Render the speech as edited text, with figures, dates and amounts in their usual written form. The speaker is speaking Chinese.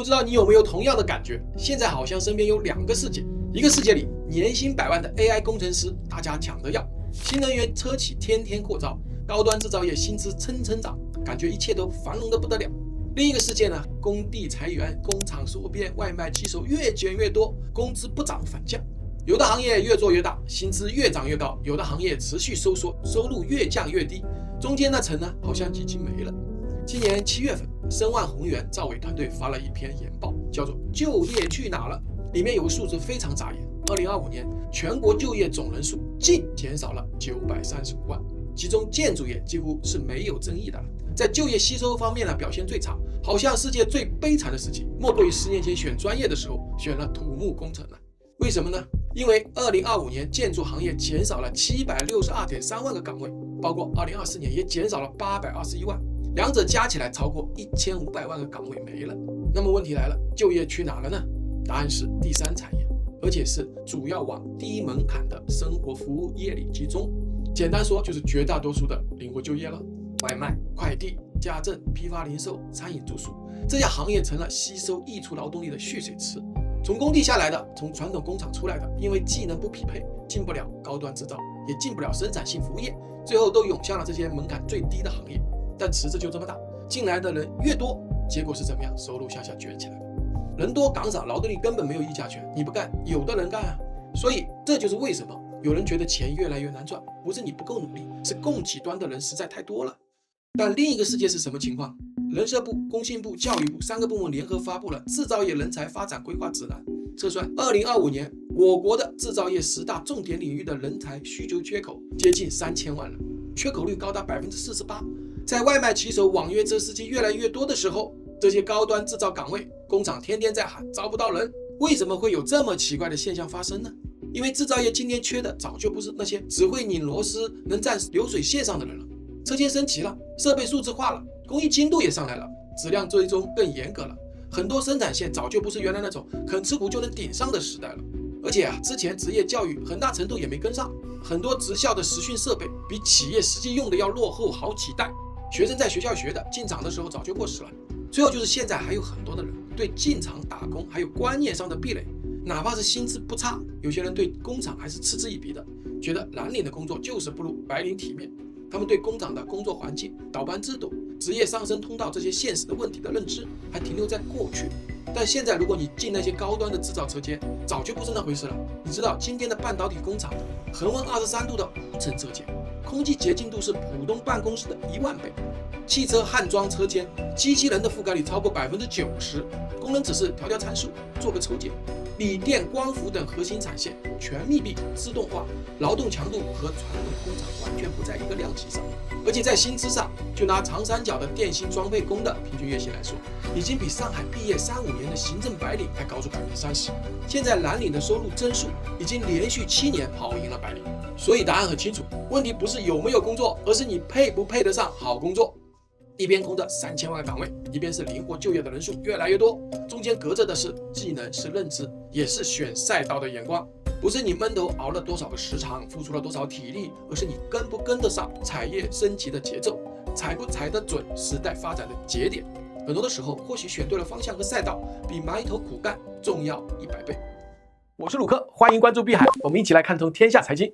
不知道你有没有同样的感觉？现在好像身边有两个世界，一个世界里年薪100万的 AI 工程师，大家抢着要；新能源车企天天扩招，高端制造业薪资蹭蹭涨，感觉一切都繁荣的不得了。另一个世界呢，工地裁员，工厂缩编，外卖骑手越卷越多，工资不涨反降。有的行业越做越大，薪资越涨越高；有的行业持续收缩，收入越降越低。中间那层呢，好像已经没了。今年7月份，申万宏源赵伟团队发了一篇研报，叫做《就业去哪了》，里面有个数字非常扎眼：2025年全国就业总人数净减少了935万，其中建筑业几乎是没有争议的了。在就业吸收方面呢，表现最差，好像世界最悲惨的时期，莫过于10年前选专业的时候选了土木工程了。为什么呢？因为2025年建筑行业减少了762.3万个岗位，包括2024年也减少了821万，两者加起来超过1500万个岗位没了。那么问题来了，就业去哪了呢？答案是第三产业，而且是主要往低门槛的生活服务业里集中。简单说，就是绝大多数的灵活就业了。外卖、快递、家政、批发零售、餐饮住宿，这些行业成了吸收溢出劳动力的蓄水池。从工地下来的，从传统工厂出来的，因为技能不匹配，进不了高端制造，也进不了生产性服务业，最后都涌向了这些门槛最低的行业。但池子就这么大，进来的人越多，结果是怎么样？收入向下卷起来了。人多岗少，劳动力根本没有议价权，你不干，有的人干啊。所以这就是为什么有人觉得钱越来越难赚，不是你不够努力，是供给端的人实在太多了。但另一个世界是什么情况？人社部、工信部、教育部3个部门联合发布了《制造业人才发展规划指南》，测算2025年我国的制造业10大重点领域的人才需求缺口接近3000万人，缺口率高达48%。在外卖骑手、网约车司机越来越多的时候，这些高端制造岗位，工厂天天在喊招不到人。为什么会有这么奇怪的现象发生呢？因为制造业今天缺的早就不是那些只会拧螺丝、能站流水线上的人了。车间升级了，设备数字化了，工艺精度也上来了，质量追踪更严格了。很多生产线早就不是原来那种肯吃苦就能顶上的时代了。而且之前职业教育很大程度也没跟上，很多职校的实训设备比企业实际用的要落后好几代。学生在学校学的，进厂的时候早就过时了。最后就是现在还有很多的人对进厂打工还有观念上的壁垒，哪怕是薪资不差，有些人对工厂还是嗤之以鼻的，觉得蓝领的工作就是不如白领体面。他们对工厂的工作环境、倒班制度、职业上升通道这些现实的问题的认知还停留在过去。但现在如果你进那些高端的制造车间，早就不是那回事了。你知道今天的半导体工厂恒温23度的无尘车间，空气洁净度是普通办公室的1万倍。汽车焊装车间，机器人的覆盖率超过90%，工人只是调参数，做个抽检。锂电、光伏等核心产线全密闭、自动化，劳动强度和传统工厂完全不在一个量级上。而且在薪资上，就拿长三角的电信装配工的平均月薪来说，已经比上海毕业3-5年的行政白领还高出30%。现在蓝领的收入增速已经连续7年跑赢了白领。所以答案很清楚，问题不是有没有工作，而是你配不配得上好工作。一边空着3000万个岗位，一边是灵活就业的人数越来越多，中间隔着的是技能，是认知，也是选赛道的眼光。不是你闷头熬了多少个时长，付出了多少体力，而是你跟不跟得上产业升级的节奏，踩不踩得准时代发展的节点。很多的时候，或许选对了方向和赛道，比埋头苦干重要100倍。我是鲁克，欢迎关注碧海，我们一起来看通天下财经。